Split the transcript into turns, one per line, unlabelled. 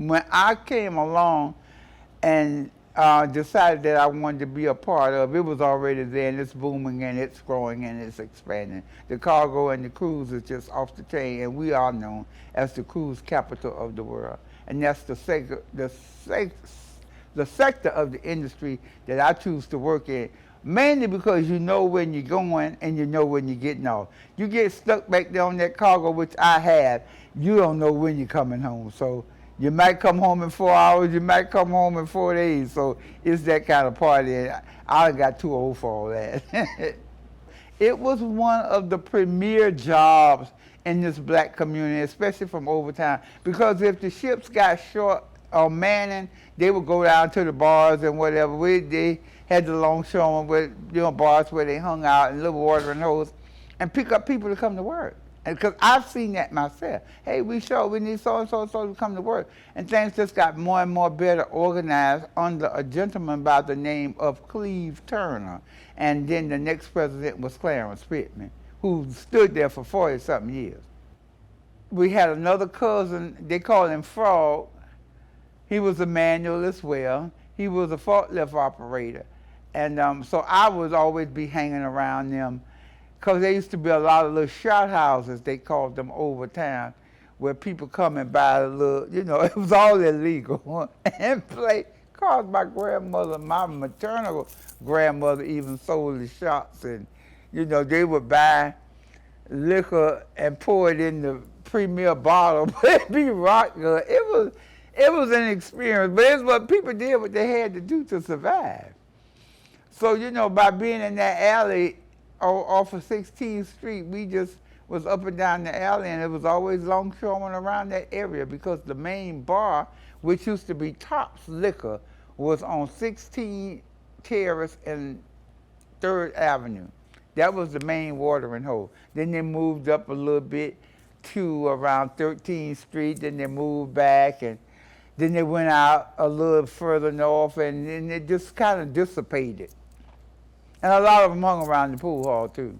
when I came along and decided that I wanted to be a part of, it was already there and it's booming and it's growing and it's expanding. The cargo and the cruise is just off the chain, and we are known as the cruise capital of the world. And that's the sector of the industry that I choose to work in, mainly because you know when you're going and you know when you're getting off. You get stuck back there on that cargo, which I have, you don't know when you're coming home. So you might come home in 4 hours, you might come home in 4 days. So it's that kind of party. And I got too old for all that. It was one of the premier jobs in this black community, especially from overtime, because if the ships got short of manning, they would go down to the bars and whatever. They had the longshoremen with bars where they hung out and little watering holes and pick up people to come to work. And because I've seen that myself. Hey, we need so-and-so to come to work. And things just got more and more better organized under a gentleman by the name of Cleve Turner. And then the next president was Clarence Pittman, who stood there for 40-something years. We had another cousin, they called him Frog. He was a manual as well. He was a forklift operator. And so I would always be hanging around them, because there used to be a lot of little shot houses, they called them over town, where people come and buy a little, it was all illegal, and play. Because my grandmother, my maternal grandmother even sold the shots, and, they would buy liquor and pour it in the premier bottle, but it'd be rock good. It was an experience, but it's what people did, what they had to do to survive. So, by being in that alley off of 16th Street, we just was up and down the alley, and it was always longshoremen around that area, because the main bar, which used to be Tops Liquor, was on 16th Terrace and 3rd Avenue. That was the main watering hole. Then they moved up a little bit to around 13th Street, then they moved back, and then they went out a little further north, and then it just kind of dissipated. And a lot of them hung around the pool hall too.